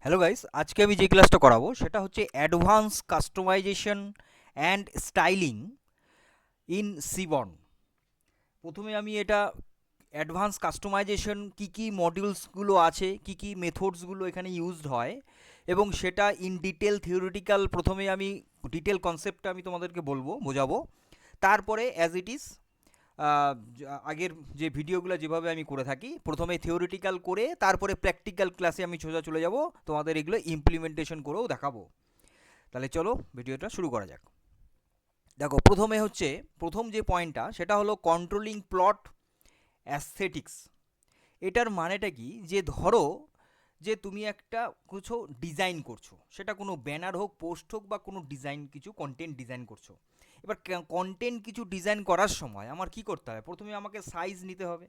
Hello guys, আজকে আমি যে ক্লাসটা করাবো সেটা হচ্ছে advance customization and styling in Seaborn. প্রথমে আমি এটা অ্যাডভান্স কাস্টমাইজেশন কী কী মডিউলসগুলো আছে, কী কী মেথডসগুলো এখানে ইউজড হয় এবং সেটা ইন ডিটেল থিওরিটিক্যাল প্রথমে আমি ডিটেল কনসেপ্টটা আমি তোমাদেরকে বোঝাবো। তারপরে অ্যাজ ইট ইজ আগের যে ভিডিওগুলো যেভাবে আমি করে থাকি, প্রথমে থিওরিটিক্যাল করে তারপরে প্র্যাকটিক্যাল ক্লাসে আমি সোজা চলে যাব, তোমাদের এগুলো ইমপ্লিমেন্টেশন করেও দেখাবো। তাহলে চলো ভিডিওটা শুরু করা যাক। দেখো, প্রথম যে পয়েন্টটা সেটা হলো কন্ট্রোলিং প্লট অ্যাস্থেটিক্স। এটার মানেটা কি, যে ধরো যে তুমি একটা কিছু ডিজাইন করছো, সেটা কোনো ব্যানার হোক, পোস্ট হোক, বা কোনো ডিজাইন, কিছু কন্টেন্ট ডিজাইন করছো। এবার কন্টেন্ট কিছু ডিজাইন করার সময় আমার কি করতে হবে, প্রথমে আমাকে সাইজ নিতে হবে,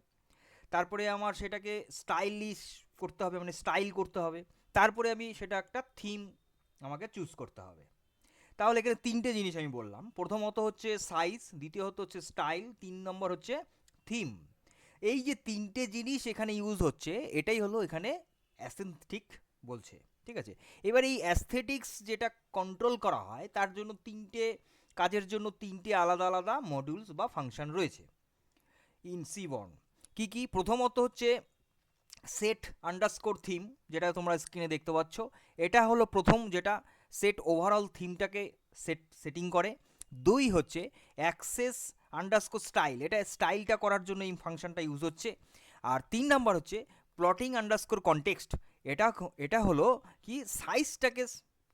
তারপরে আমার সেটাকে স্টাইলিশ করতে হবে, মানে স্টাইল করতে হবে, তারপরে আমি সেটা একটা থিম আমাকে চুজ করতে হবে। তাহলে এখানে তিনটে জিনিস আমি বললাম, প্রথমত হচ্ছে সাইজ, দ্বিতীয়ত হচ্ছে স্টাইল, 3 নম্বর হচ্ছে থিম। এই যে তিনটে জিনিস এখানে ইউজ হচ্ছে, এটাই হলো এখানে অ্যাসেন্থেটিক বলছে। ঠিক আছে, এবার এই অ্যাস্থেটিক্স যেটা কন্ট্রোল করা হয় তার জন্য তিনটে কাজের জন্য তিনটে আলাদা আলাদা মডিউলস বা ফাংশন রয়েছে ইন সিবর্ন। কি কি? প্রথমত হচ্ছে সেট আন্ডারস্কোর থিম, যেটা তোমরা স্ক্রিনে দেখতে পাচ্ছ। এটা হলো প্রথম, যেটা সেট ওভারঅল থিমটাকে সেটিং করে। দুই হচ্ছে অ্যাক্সেস আন্ডারস্কোর স্টাইল, এটা স্টাইলটা করার জন্য এই ফাংশনটা ইউজ হচ্ছে। আর 3 নম্বর হচ্ছে প্লটিং আন্ডারস্কোর কনটেক্সট, এটা এটা হলো কি সাইজটাকে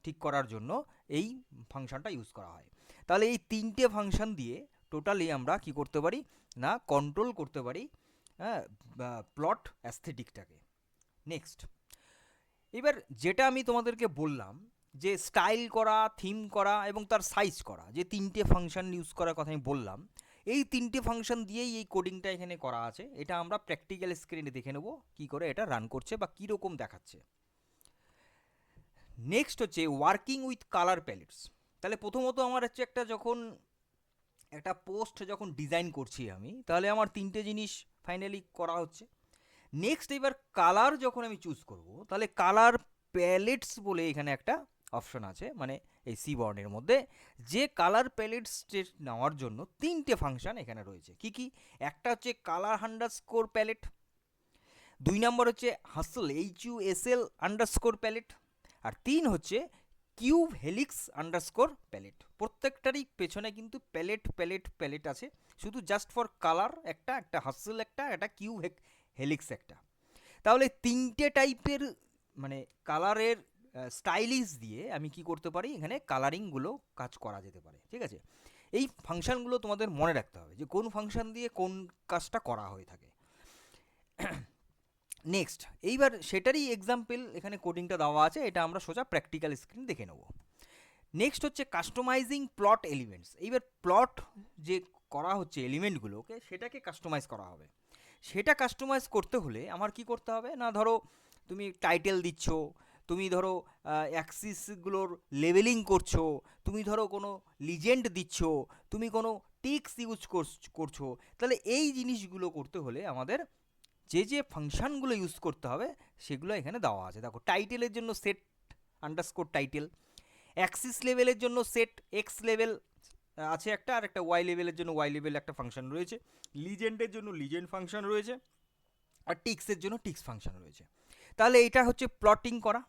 ঠিক করার জন্য এই ফাংশনটা ইউজ করা হয়। তাহলে এই তিনটে ফাংশন দিয়ে টোটালি আমরা কি করতে পারি না, কন্ট্রোল করতে পারি, হ্যাঁ, প্লট অ্যাস্থেটিকটাকে। নেক্সট, এবার যেটা আমি তোমাদেরকে বললাম যে স্টাইল করা, থিম করা এবং তার সাইজ করা, যে তিনটে ফাংশন ইউজ করার কথা আমি বললাম, এই তিনটে ফাংশন দিয়েই এই কোডিংটা এখানে করা আছে। এটা আমরা প্র্যাকটিক্যাল স্ক্রিনে দেখে নেব কী করে এটা রান করছে বা কীরকম দেখাচ্ছে। নেক্সট হচ্ছে ওয়ার্কিং উইথ কালার প্যালেটস। তাহলে প্রথমত আমার হচ্ছে একটা পোস্ট যখন ডিজাইন করছি আমি, তাহলে আমার তিনটে জিনিস ফাইনালি করা হচ্ছে। নেক্সট, এবার কালার যখন আমি চুজ করব, তাহলে কালার প্যালেটস বলে এখানে একটা অপশন আছে, মানে এই সি বর্ডের মধ্যে যে কালার প্যালেটস নেওয়ার জন্য তিনটে ফাংশন এখানে রয়েছে। কি কি? একটা হচ্ছে কালার আন্ডারস্কোর প্যালেট, 2 নম্বর হচ্ছে হাসল HUSL আন্ডারস্কোর প্যালেট, আর 3 হচ্ছে কিউব হেলিক্স আন্ডারস্কোর প্যালেট। প্রত্যেকটারই পেছনে কিন্তু প্যালেট প্যালেট প্যালেট আছে, শুধু জাস্ট ফর কালার একটা, একটা হাসল একটা, একটা কিউব হেলিক্স একটা। তাহলে তিনটে টাইপের মানে কালারের স্টাইলিশ দিয়ে আমি কি করতে পারি, এখানে কালারিংগুলো কাজ করা যেতে পারে। ঠিক আছে, এই ফাংশনগুলো তোমাদের মনে রাখতে হবে যে কোন ফাংশন দিয়ে কোন কাজটা করা হয়ে থাকে। নেক্সট, এইবার সেটারই এক্সাম্পল এখানে কোডিংটা দেওয়া আছে, এটা আমরা সোজা প্র্যাকটিক্যাল স্ক্রিন দেখে নেব। নেক্সট হচ্ছে কাস্টমাইজিং প্লট এলিমেন্টস। এইবার প্লট যে করা হচ্ছে এলিমেন্টগুলোকে, সেটাকে কাস্টমাইজ করা হবে। সেটা কাস্টমাইজ করতে হলে আমার কি করতে হবে না, ধরো তুমি টাইটেল দিচ্ছ, তুমি ধরো অ্যাক্সিসগুলোর লেবেলিং করছো, তুমি ধরো কোনো লিজেন্ড দিচ্ছ, তুমি কোনো টিক্স ইউজ করছো। তাহলে এই জিনিসগুলো করতে হলে আমাদের যে যে ফাংশনগুলো ইউজ করতে হবে সেগুলো এখানে দেওয়া আছে। দেখো, টাইটেলের জন্য সেট আন্ডারস্কোর টাইটেল, অ্যাক্সিস লেভেলের জন্য সেট এক্স লেভেল আছে একটা, আর একটা ওয়াই লেভেলের জন্য ওয়াই লেভেল একটা ফাংশন রয়েছে, লিজেন্ডের জন্য লিজেন্ড ফাংশন রয়েছে, আর টিক্সের জন্য টিক্স ফাংশন রয়েছে। তাহলে এটা হচ্ছে প্লটিং করা।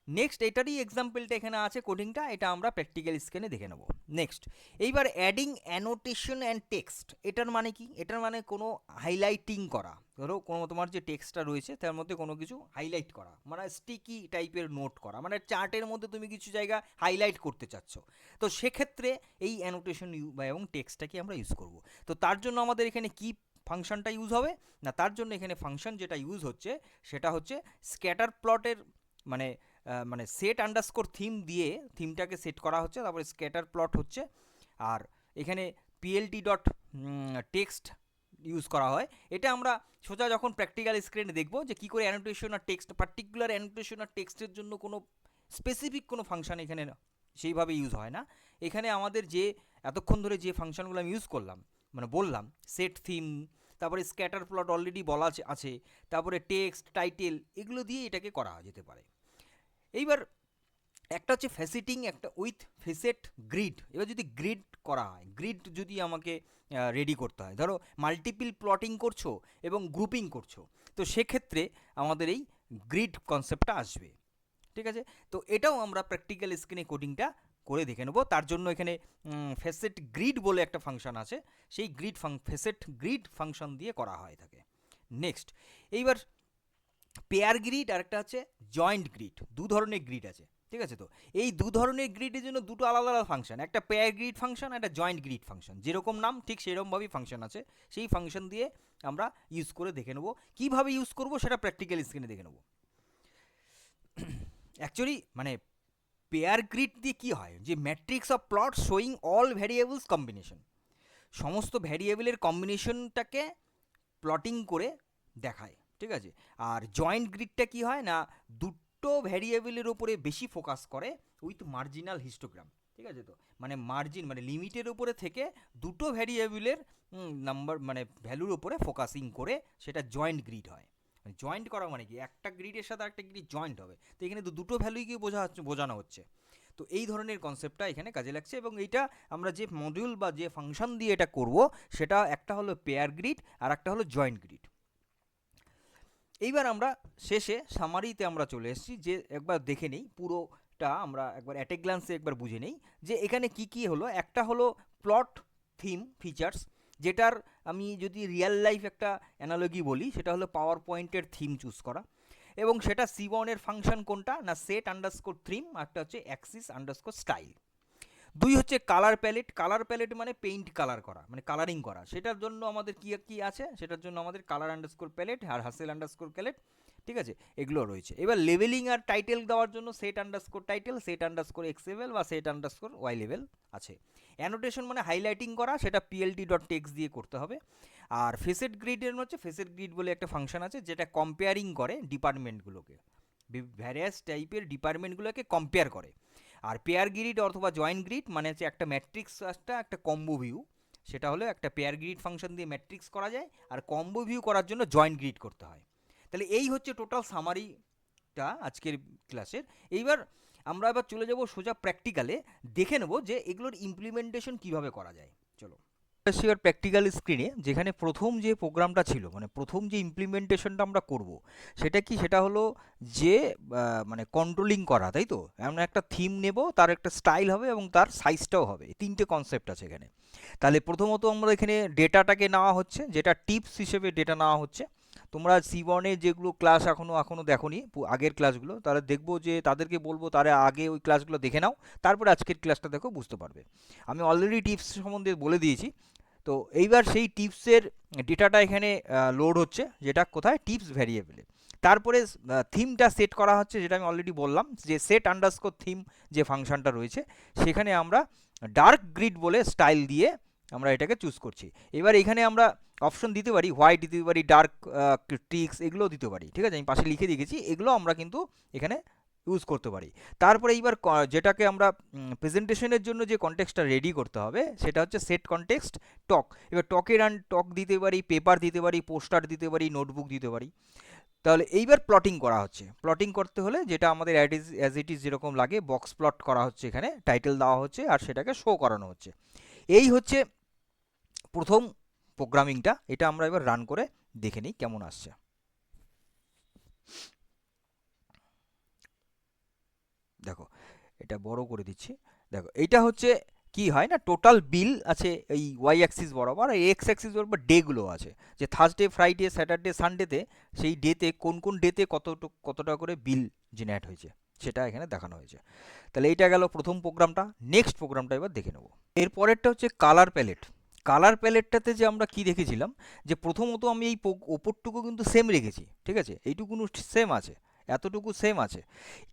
নেক্সট, এটারই এক্সাম্পলটা এখানে আছে কোডিংটা, এটা আমরা প্র্যাকটিক্যাল স্ক্রিনে দেখে নেব। নেক্সট, এইবার অ্যাডিং অ্যানোটেশন অ্যান্ড টেক্সট। এটার মানে কি? এটার মানে কোনো হাইলাইটিং করা। ধরো কোনো তোমার যে টেক্সটটা রয়েছে তার মধ্যে কোনো কিছু হাইলাইট করা, মানে স্টিকি টাইপের নোট করা, মানে চার্টের মধ্যে তুমি কিছু জায়গা হাইলাইট করতে চাচ্ছ, তো সেক্ষেত্রে এই অ্যানোটেশন এবং টেক্সটটাকে আমরা ইউজ করব। তো তার জন্য আমাদের এখানে কি ফাংশনটা ইউজ হবে না, তার জন্য এখানে ফাংশন যেটা ইউজ হচ্ছে সেটা হচ্ছে স্ক্যাটার প্লটের, মানে মানে সেট আন্ডারস্কোর থিম দিয়ে থিমটাকে সেট করা হচ্ছে, তারপরে স্ক্যাটার প্লট হচ্ছে, আর এখানে পিএলটি ডট টেক্সট ইউজ করা হয়। এটা আমরা সোজা যখন প্র্যাকটিক্যাল স্ক্রিনে দেখবো যে কী করে অ্যানোটেশন আর টেক্সট, পার্টিকুলার অ্যানোটেশন আর টেক্সটের জন্য কোনো স্পেসিফিক কোনো ফাংশন এখানে সেইভাবে ইউজ হয় না। এখানে আমাদের যে এতক্ষণ ধরে যে ফাংশনগুলো আমি ইউজ করলাম, মানে বললাম, সেট থিম, তারপরে স্ক্যাটার প্লট অলরেডি বলা আছে, তারপরে টেক্সট টাইটেল, এগুলো দিয়ে এটাকে করা যেতে পারে। এইবার একটা হচ্ছে ফেসিটিং, একটা উইথ ফেসেট গ্রিড। এবার যদি গ্রিড করা হয়, গ্রিড যদি আমাকে রেডি করতে হয়, ধরো মাল্টিপল প্লটিং করছো এবং গ্রুপিং করছো, তো সেক্ষেত্রে আমাদের এই গ্রিড কনসেপ্টটা আসবে। ঠিক আছে, তো এটাও আমরা প্র্যাকটিক্যাল স্ক্রিনে কোডিংটা করে দেখে নেবো। তার জন্য এখানে ফেসেট গ্রিড বলে একটা ফাংশন আছে, সেই ফেসেট গ্রিড ফাংশন দিয়ে করা হয় থাকে। নেক্সট, এইবার পেয়ার গ্রিড আর একটা আছে জয়েন্ট গ্রিড, দু ধরনের গ্রিড আছে। ঠিক আছে, তো এই দু ধরনের গ্রিডের জন্য দুটো আলাদা আলাদা ফাংশন, একটা পেয়ার গ্রিড ফাংশন, একটা জয়েন্ট গ্রিড ফাংশন। যেরকম নাম ঠিক সেরকমভাবেই ফাংশন আছে, সেই ফাংশন দিয়ে আমরা ইউজ করে দেখে নেবো। কীভাবে ইউজ করবো সেটা প্র্যাকটিক্যাল স্ক্রিনে দেখে নেবো। অ্যাকচুয়ালি মানে পেয়ার গ্রিড দিয়ে কী হয়, যে matrix of plot showing all variables combination, সমস্ত ভ্যারিয়েবলের কম্বিনেশনটাকে প্লটিং করে দেখায়। ঠিক আছে, আর জয়েন্ট গ্রিডটা কি হয় না, দুটো ভ্যারিয়েবলের উপরে বেশি ফোকাস করে উইথ মার্জিনাল হিস্টোগ্রাম। ঠিক আছে, তো মানে মার্জিন মানে লিমিটের উপরে থেকে দুটো ভ্যারিয়েবলের নাম্বার মানে ভ্যালুর উপরে ফোকাসিং করে সেটা জয়েন্ট গ্রিড হয়। জয়েন্ট করা মানে কি, একটা গ্রিডের সাথে একটা গ্রিড জয়েন্ট হবে, তো এখানে তো দুটো ভ্যালুই বোঝানো হচ্ছে। তো এই ধরনের কনসেপ্টটা এখানে কাজে লাগছে, এবং এইটা আমরা যে মডিউল বা যে ফাংশন দিয়ে এটা করব, সেটা একটা হলো পেয়ার গ্রিড আর একটা হলো জয়েন্ট গ্রিড। এইবার আমরা শেষে সামারিতে আমরা চলে এসেছি, যে একবার দেখে নেই পুরোটা, আমরা একবার অ্যাট এ গ্লান্সে একবার বুঝে নেই যে এখানে কি কি হলো। একটা হলো প্লট থিম ফিচার্স, যেটার আমি যদি রিয়েল লাইফ একটা অ্যানালজি বলি, সেটা হলো পাওয়ার পয়েন্টের থিম চুজ করা, এবং সেটা C1 এর ফাংশন কোনটা না সেট আন্ডারস্কোর থিম, একটা হচ্ছে অ্যাক্সিস আন্ডারস্কোর স্টাইল। দুই হচ্ছে কালার প্যালেট, কালার প্যালেট মানে পেইন্ট কালার করা, মানে কালারিং করা, সেটার জন্য আমাদের কি কি আছে, সেটার জন্য আমাদের কালার আন্ডারস্কোর প্যালেট আর হাসেল আন্ডারস্কোর প্যালেট। ঠিক আছে, এগুলো রয়েছে। এবার লেভেলিং আর টাইটেল দেওয়ার জন্য set underscore title, set underscore x level বা সেট আন্ডারস্কোর ওয়াই লেভেল আছে। অ্যানোটেশন মানে হাইলাইটিং করা, সেটা plt.text দিয়ে করতে হবে। আর ফেসেট গ্রিডের হচ্ছে ফেসেট গ্রিড বলে একটা ফাংশন আছে, যেটা কম্পেয়ারিং করে ডিপার্টমেন্টগুলোকে, ভ্যারিয়াস টাইপের ডিপার্টমেন্টগুলোকে কম্পেয়ার করে। আর পেয়ার গ্রিড অথবা জয়েন্ট গ্রিড মানে হচ্ছে একটা ম্যাট্রিক্স, একটা কম্বো ভিউ, সেটা হলো একটা পেয়ার গ্রিড ফাংশন দিয়ে ম্যাট্রিক্স করা যায়, আর কম্বো ভিউ করার জন্য জয়েন্ট গ্রিড করতে হয়। তাহলে এই হচ্ছে টোটাল সামারিটা আজকের ক্লাসের। এইবার আমরা এবার চলে যাব সোজা প্র্যাকটিক্যালে, দেখে নেব যে এগুলোর ইমপ্লিমেন্টেশন কিভাবে করা যায়। চলো এবার প্র্যাকটিক্যাল স্ক্রিনে, যেখানে প্রথম যে প্রোগ্রামটা ছিল, মানে প্রথম যে ইমপ্লিমেন্টেশনটা আমরা করব, সেটা কি, সেটা হলো যে মানে কন্ট্রোলিং করা, তাই তো। আমরা একটা থিম নেব, তার একটা স্টাইল হবে এবং তার সাইজটাও হবে, তিনটে কনসেপ্ট আছে এখানে। তাহলে প্রথমত আমরা এখানে ডেটাটাকে নেওয়া হচ্ছে, যেটা টিপস হিসেবে ডেটা নেওয়া হচ্ছে। তোমরা C1-এ যেগুলো ক্লাস এখনও দেখোনি, আগের ক্লাসগুলো, তাহলে দেখবো যে তাদেরকে বলবো তারা আগে ওই ক্লাসগুলো দেখে নাও, তারপরে আজকের ক্লাসটা দেখো, বুঝতে পারবে। আমি অলরেডি টিপস সম্বন্ধে বলে দিয়েছি। তো এইবার সেই টিপসের ডেটাটা এখানে লোড হচ্ছে, যেটা কোথায়, টিপস ভ্যারিয়েবলে। তারপরে থিমটা সেট করা হচ্ছে, যেটা আমি অলরেডি বললাম, যে সেট আন্ডারস্কোর থিম যে ফাংশনটা রয়েছে, সেখানে আমরা ডার্ক গ্রিড বলে স্টাইল দিয়ে আমরা এটাকে চুজ করছি। এবার এখানে আমরা অপশন দিতে পারি, হোয়াইট দিতে পারি, ডার্ক ট্রিক্স, এগুলোও দিতে পারি। ঠিক আছে, আমি পাশে লিখে রেখেছি, এগুলো আমরা কিন্তু এখানে ইউজ করতে পারি। তারপরে এইবার যেটাকে আমরা প্রেজেন্টেশনের জন্য যে কনটেক্সটটা রেডি করতে হবে, সেটা হচ্ছে সেট কনটেক্সট টক। এবার টক দিতে পারি, পেপার দিতে পারি, পোস্টার দিতে পারি, নোটবুক দিতে পারি। তাহলে এইবার প্লটিং করা হচ্ছে। প্লটিং করতে হলে যেটা আমাদের অ্যাজ ইট ইজ যেরকম লাগে, বক্স প্লট করা হচ্ছে, এখানে টাইটেল দেওয়া হচ্ছে আর সেটাকে শো করানো হচ্ছে। এই হচ্ছে প্রথম প্রোগ্রামিংটা। এটা আমরা এবার রান করে দেখে নিই কেমন আসছে। দেখো, এটা বড় করে দিচ্ছি। দেখো, এইটা হচ্ছে কি হয় না, টোটাল বিল আছে এই ওয়াই অ্যাক্সিস বরাবর, আর এক্স অ্যাক্সিস বরাবর ডেগুলো আছে, যে থার্সডে, ফ্রাইডে, স্যাটারডে, সানডেতে, সেই ডেতে কোন কোন ডেতে কতটা করে বিল জেনারেট হয়েছে, সেটা এখানে দেখানো হয়েছে। তাহলে এইটা গেল প্রথম প্রোগ্রামটা। নেক্সট প্রোগ্রামটা এবার দেখে নেব। এরপরেরটা হচ্ছে কালার প্যালেট। কালার প্যালেটটাতে যে আমরা কি দেখেছিলাম, যে প্রথমত আমি এই ওপরটুকু কিন্তু সেম রেখেছি। ঠিক আছে, এইটুকুনো সেম আছে, এতটুকু সেম আছে,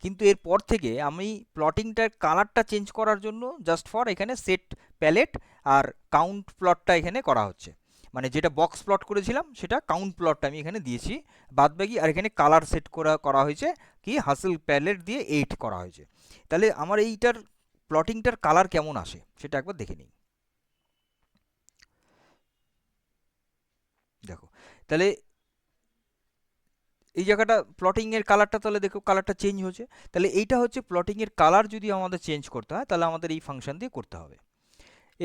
কিন্তু এরপর থেকে আমি প্লটিংটার কালারটা চেঞ্জ করার জন্য জাস্ট ফর এখানে সেট প্যালেট আর কাউন্ট প্লটটা এখানে করা হচ্ছে। মানে যেটা বক্স প্লট করেছিলাম সেটা কাউন্ট প্লটটা আমি এখানে দিয়েছি বাদবাকি, আর এখানে কালার সেট করা হয়েছে কি, হাসেল প্যালেট দিয়ে 8 করা হয়েছে। তাহলে আমার এইটার প্লটিংটার কালার কেমন আসে সেটা একবার দেখে নিই। দেখো, তাহলে এই জায়গাটা প্লটিংয়ের কালারটা তাহলে দেখো কালারটা চেঞ্জ হচ্ছে। তাহলে এইটা হচ্ছে প্লটিংয়ের কালার যদি আমাদের চেঞ্জ করতে হয় তাহলে আমাদের এই ফাংশন দিয়ে করতে হবে।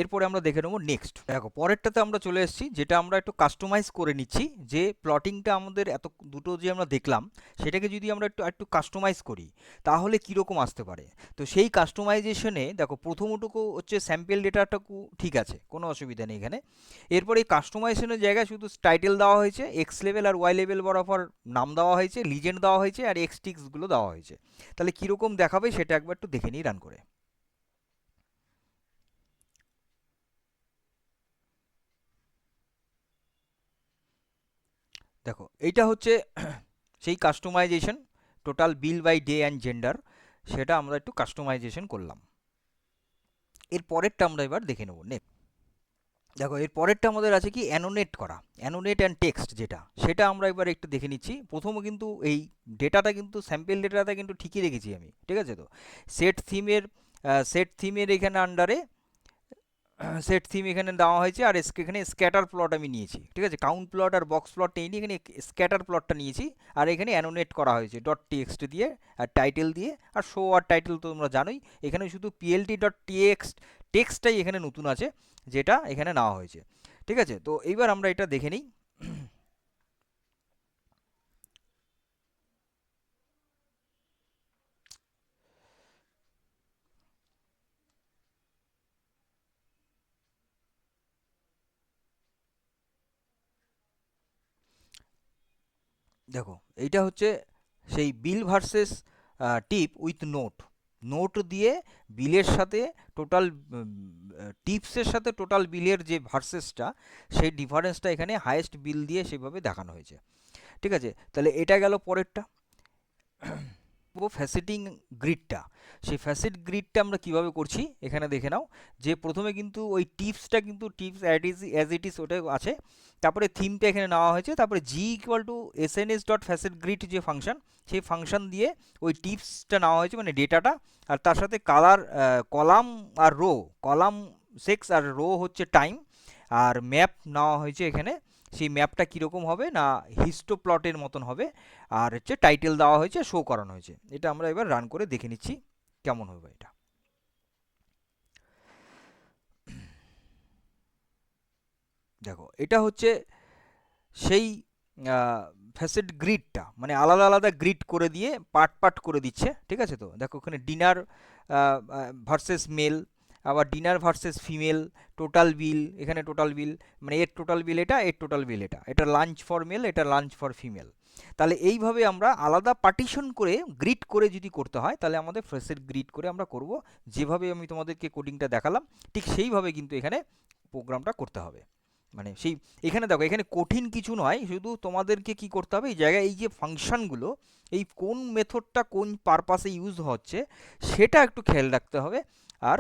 এরপরে আমরা দেখে নেবো নেক্সট। দেখো পরেরটাতে আমরা চলে এসেছি, যেটা আমরা একটু কাস্টমাইজ করে নিচ্ছি, যে প্লটিংটা আমাদের এত দুটো যে আমরা দেখলাম সেটাকে যদি আমরা একটু একটু কাস্টমাইজ করি তাহলে কীরকম আসতে পারে। তো সেই কাস্টমাইজেশনে দেখো প্রথমটুকু হচ্ছে স্যাম্পল ডেটাটুকু ঠিক আছে, কোনো অসুবিধা নেই এখানে। এরপরে এই কাস্টমাইজেশনের জায়গায় শুধু টাইটেল দেওয়া হয়েছে, এক্স লেভেল আর ওয়াই লেভেল বরাবর নাম দেওয়া হয়েছে, লিজেন্ড দেওয়া হয়েছে আর এক্স টিক্সগুলো দেওয়া হয়েছে। তাহলে কীরকম দেখাবে সেটা একবার একটু দেখে নিই রান করে। দেখো এইটা হচ্ছে সেই customization, total bill by day and gender, সেটা আমরা একটু কাস্টমাইজেশন করলাম। এর পরেরটা আমরা এবার দেখে নেব নেক্সট। দেখো এর পরেরটা আমাদের আছে কি অ্যানোনেট করা, অ্যানোনেট অ্যান্ড টেক্সট, যেটা সেটা আমরা এবার একটু দেখে নিচ্ছি। প্রথমে কিন্তু এই ডেটাটা কিন্তু স্যাম্পল ডেটাটা কিন্তু ঠিকই রেখেছি আমি, ঠিক আছে। তো সেট থিমের এখানে আন্ডারে সেট থিম এখানে দেওয়া হয়েছে, আর এখানে স্ক্যাটার প্লট আমি নিয়েছি, ঠিক আছে। কাউন্ট প্লট আর বক্স প্লট নিয়ে এখানে স্ক্যাটার প্লটটা নিয়েছি, আর এখানে অ্যানোনেট করা হয়েছে ডট টিএক্সট দিয়ে আর টাইটেল দিয়ে। আর শো আর টাইটেল তো তোমরা জানোই, এখানে শুধু পিএলটি ডট টিএক্সট টেক্সটটাই এখানে নতুন আছে, যেটা এখানে নেওয়া হয়েছে, ঠিক আছে। তো এইবার আমরা এটা দেখে নিই। দেখো এইটা হচ্ছে সেই bill versus tip with note, note দিয়ে বিলের সাথে টোটাল টিপসের সাথে টোটাল বিলের যে ভার্সেসটা, সেই ডিফারেন্সটা এখানে হাইয়েস্ট বিল দিয়ে সেভাবে দেখানো হয়েছে, ঠিক আছে। তাহলে এটা গেল পরেরটা। ফ্যাসেটিং গ্রিডটা, সেই ফ্যাসেট গ্রিডটা আমরা কিভাবে করছি এখানে দেখে নাও। যে প্রথমে কিন্তু ওই টিপসটা কিন্তু টিপস অ্যাজ ইট ইজ ওটা আছে, তারপরে থিমটা এখানে নেওয়া হয়েছে, তারপরে G equal to SNS dot facet grid যে ফাংশন, সেই ফাংশন দিয়ে ওই টিপসটা নেওয়া হয়েছে মানে ডেটাটা, আর তার সাথে কালার কলাম আর রো, কলাম সেক্স আর রো হচ্ছে টাইম, আর ম্যাপ নেওয়া হয়েছে এখানে। সেই ম্যাপটা কীরকম হবে না হিস্টো প্লটের মতন হবে, আর হচ্ছে টাইটেল দেওয়া হয়েছে, শো করানো হয়েছে। এটা আমরা এবার রান করে দেখে নিচ্ছি কেমন হবে এটা। দেখো এটা হচ্ছে সেই ফ্যাসেট গ্রিডটা, মানে আলাদা আলাদা গ্রিড করে দিয়ে পার্ট পার্ট করে দিচ্ছে, ঠিক আছে। তো দেখো ওখানে ডিনার ভার্সেস মেল, আবার dinner versus female, total bill, এখানে টোটাল বিল মানে এর টোটাল বিল এটা, এর টোটাল বিল এটা, এটা লাঞ্চ ফর মেল, এটা লাঞ্চ ফর ফিমেল। তাহলে এইভাবে আমরা আলাদা পার্টিশন করে গ্রিড করে যদি করতে হয় তাহলে আমাদের ফ্যাসেট গ্রিড করে আমরা করব, যেভাবে আমি তোমাদেরকে কোডিংটা দেখালাম ঠিক সেইভাবে কিন্তু এখানে প্রোগ্রামটা করতে হবে। মানে সেই এখানে দেখো এখানে কঠিন কিছু নয়, শুধু তোমাদেরকে কি করতে হবে এই জায়গায় এই যে ফাংশনগুলো, এই কোন মেথডটা কোন পারপাসে ইউজ হচ্ছে সেটা একটু খেয়াল রাখতে হবে। আর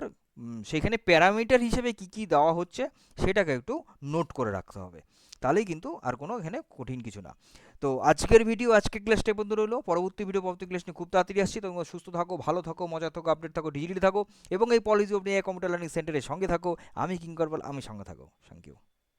সেখানে প্যারামিটার হিসেবে কি কি দেওয়া হচ্ছে সেটাকে একটু নোট করে রাখতে হবে, তাহলেই কিন্তু আর কোনো এখানে কঠিন কিছু না। তো আজকের ভিডিও আজকের ক্লাসটা পর্যন্ত রইলো। পরবর্তী ক্লাস নিয়ে খুব তাড়াতাড়ি আসছি। তোমরা সুস্থ থাকো, ভালো থাকো, মজা থাকো, আপডেট থাকো, ডিজিটালি থাকো এবং এই পলিসি অফ নিয়ে কম্পিউটার লার্নিং সেন্টারের সঙ্গে থাকো। আমি কিঙ্কর পাল, আমি সঙ্গে থাকো। Thank you.